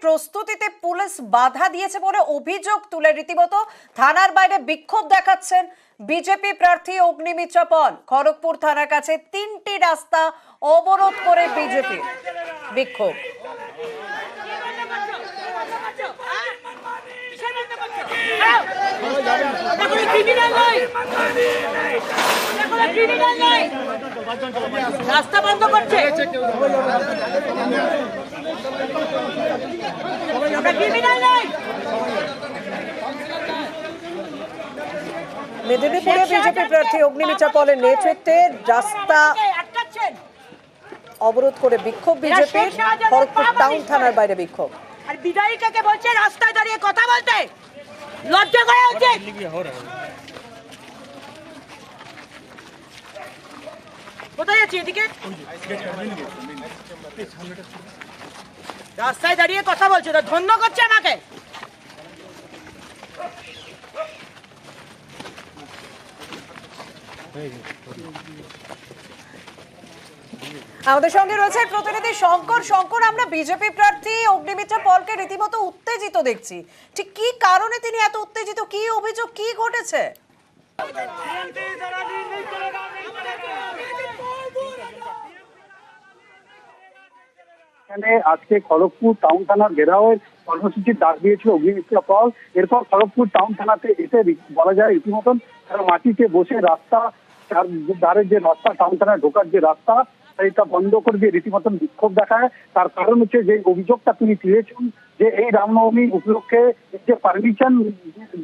প্রস্তুতিতে পুলিশ বাধা দিয়েছে বলে অভিযোগ তুলে রীতিমতো থানার বাইরে বিক্ষোভ দেখাচ্ছেন বিজেপি প্রার্থী অগ্নিমিত্রা পল। খড়গপুর থানার কাছে 3টি রাস্তা অবরোধ করে বিজেপি বিক্ষোভ। রাস্তা বন্ধ করছে, মেদিনীপুরে বিজেপি প্রার্থী অগ্নিমিত্রা পলের নেতৃত্বে রাস্তা অবরোধ করে বিক্ষোভ বিজেপি। খড়গপুর টাউন থানার বাইরে বিক্ষোভ। আর বিধায়িকাকে বলছে রাস্তায় দাঁড়িয়ে কথা বলতে, লজ্জা করা উচিত। কোথায় যাচ্ছি? এদিকে রাস্তায় দাঁড়িয়ে কথা বলছে, তো ধন্য করছে আমাকে। আমাদের সঙ্গে রয়েছে প্রতিনিধি শঙ্কর। শঙ্কর, আমরা বিজেপি প্রার্থী অগ্নিমিত্রা পলকে রীতিমতো উত্তেজিত দেখছি, ঠিক কি কারণে তিনি এত উত্তেজিত? কি অভিযোগ, কি ঘটেছে? আজকে খড়গপুর টাউন থানার ঘেরাওয়ের কর্মসূচির ডাক দিয়েছিল অগ্নিমিত্রা পল। এরপর খড়গপুর টাউন থানাতে এসে বলা যায় রীতিমতন তারা মাটিতে বসে রাস্তা ধারে যে রাস্তা, টাউন থানায় ঢোকার যে রাস্তা, সেইটা বন্ধ করে দিয়ে রীতিমতন বিক্ষোভ দেখায়। তার কারণ হচ্ছে যে অভিযোগটা তিনি তুলেছেন যে এই রামনবমী উপলক্ষে যে পারমিশন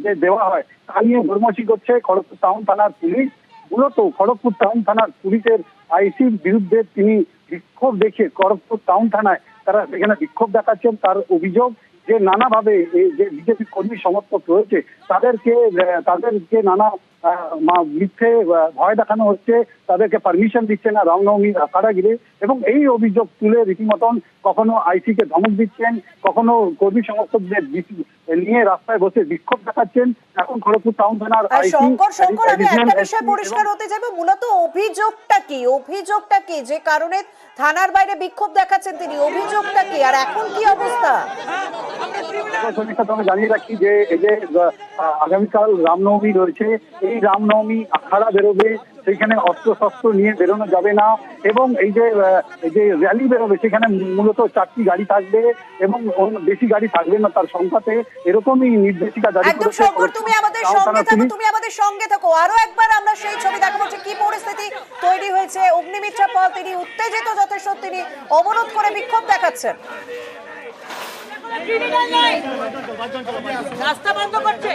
যে দেওয়া হয় তা নিয়ে গড়মসি করছে খড়গপুর টাউন থানার পুলিশ। মূলত খড়গপুর টাউন থানার পুলিশের আইসির বিরুদ্ধে তিনি বিক্ষোভ দেখে খড়গপুর টাউন থানায় তারা সেখানে বিক্ষোভ দেখাচ্ছেন। তার অভিযোগ যে নানাভাবে যে বিজেপি কর্মী সমর্থক রয়েছে তাদেরকে নানা মিথ্যে ভয় দেখানো হচ্ছে, তাদেরকে পারমিশন দিচ্ছে না রামনবমী আখাড়া ঘিরে। এবং এই অভিযোগ তুলে রীতিমতন কখনো আইসিকে ধমক দিচ্ছেন, কখনো কর্মী সমর্থকদের নিয়ে রাস্তায় বসে বিক্ষোভ দেখাচ্ছেন। এখন খড়গপুর টাউন থানার শঙ্কর, আমি একটা বিষয় পরিষ্কার হতে চাইবো, মূলত অভিযোগটা কি যে কারণে থানার বাইরে বিক্ষোভ দেখাচ্ছেন তিনি? অভিযোগটা কি আর এখন কি অবস্থা? আমি জানিয়ে রাখি যে এই যে আগামীকাল রামনবমী রয়েছে, এই রামনবমী আখাড়া বেরোবে, সেখানে অস্ত্র শস্ত্র নিয়ে বেরোনো যাবে না। এবং এই যে র্যালি বেরোবে সেখানে মূলত 4টি গাড়ি থাকবে এবং বেশি গাড়ি থাকবে না তার সংখ্যাতে, এরকমই নির্দেশিকা জারি একদম। শঙ্কর, তুমি আমাদের সঙ্গে থাকো। আরো একবার আমরা সেই ছবি দেখাবো যে কি পরিস্থিতি তৈরি হয়েছে। অগ্নিমিত্রা পল তিনি উত্তেজিত যথেষ্ট, তিনি অবরোধ করে বিক্ষোভ দেখাচ্ছেন। রাস্তা বন্ধ করছে,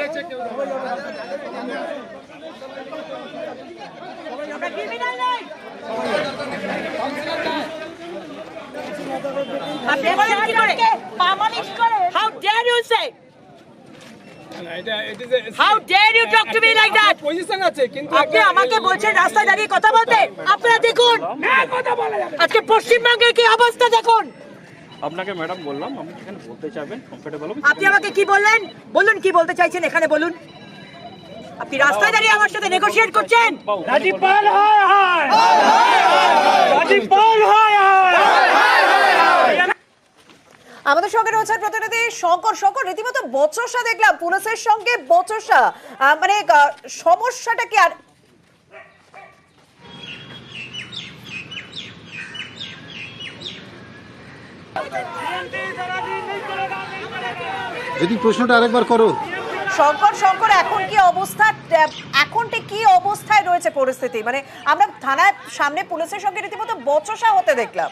How dare you say? How dare you talk to me like that? আপনি আমাকে বলছেন রাস্তায় দাঁড়িয়ে কথা বলতে। আপনারা দেখুন আজকে পশ্চিমবঙ্গের কি অবস্থা দেখুন। আপনাকে ম্যাডাম বললাম আপনি এখানে বলতে চাইবেন কমফোর্টেবল হবে। আপনি আমাকে কি বললেন? বলুন কি বলতে চাইছেন এখানে বলুন। আপনি রাস্তায় দাঁড়িয়ে আমার সাথে নেগোশিয়েট করছেন। রাজীবপাল হয় হয় রাজীবপাল হয় হয়। আমাদের সঙ্গে রয়েছে প্রতিনিধি শঙ্কর। রীতিমতো বচসা দেখলাম, পুলিশের সঙ্গে বচসা, মানে সমস্যাটা কি? আর যদি প্রশ্নটা আরেকবার করো। শঙ্কর, এখন কি অবস্থায় রয়েছে পরিস্থিতি? মানে আমরা থানার সামনে পুলিশের সঙ্গে রীতিমতো বচসা হতে দেখলাম।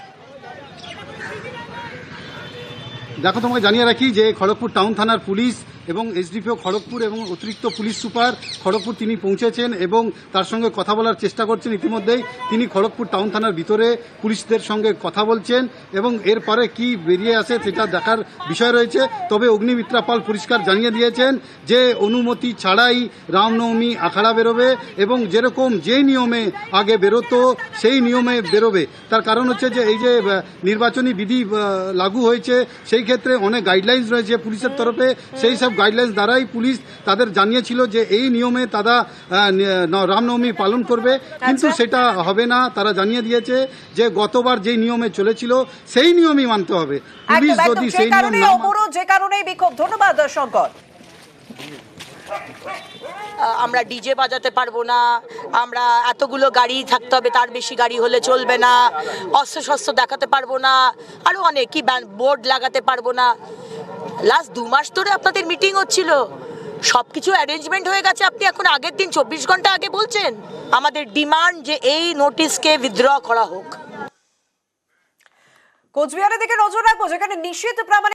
দেখো, তোমাকে জানিয়ে রাখি যে খড়গপুর টাউন থানার পুলিশ এবং এসডিপিও খড়গপুর এবং অতিরিক্ত পুলিশ সুপার খড়গপুর তিনি পৌঁছেছেন এবং তার সঙ্গে কথা বলার চেষ্টা করছেন। ইতিমধ্যেই তিনি খড়গপুর টাউন থানার ভিতরে পুলিশদের সঙ্গে কথা বলছেন এবং এরপরে কি বেরিয়ে আসে সেটা দেখার বিষয় রয়েছে। তবে অগ্নিমিত্রা পাল পরিষ্কার জানিয়ে দিয়েছেন যে অনুমতি ছাড়াই রামনবমী আখাড়া বেরোবে এবং যেরকম যে নিয়মে আগে বেরোতো সেই নিয়মে বেরোবে। তার কারণ হচ্ছে যে এই যে নির্বাচনী বিধি লাগু হয়েছে সেই ক্ষেত্রে অনেক গাইডলাইন্স রয়েছে পুলিশের তরফে, সেই সব গাইডলাইন্স দ্বারাই পুলিশ তাদের জানিয়েছিল যে এই নিয়মে তারা রামনবমী পালন করবে, কিন্তু সেটা হবে না। তারা জানিয়ে দিয়েছে যে গতবার যে নিয়মে চলেছিল সেই নিয়মই মানতে হবে। পুলিশ যদি সেই নিয়ম না অবরোধ, যে কারণেই বিক্ষোভ। ধন্যবাদ শঙ্কর। আমরা ডিজে বাজাতে পারবো না, আমরা এতগুলো গাড়ি থাকতে হবে, তার বেশি গাড়ি হলে চলবে না, অস্ত্র শস্ত্র দেখাতে পারবো না, আরো অনেক কি বোর্ড লাগাতে পারবো না। লাস্ট 2 মাস ধরে আপনাদের মিটিং হচ্ছিল, সবকিছু অ্যারেঞ্জমেন্ট হয়ে গেছে, আপনি এখন আগের দিন 24 ঘন্টা আগে বলছেন। আমাদের ডিমান্ড যে এই নোটিশকে উইথড্র করা হোক। কোচবিহারের দিকে নজর রাখবো, যেখানে নিশীথ প্রামাণিক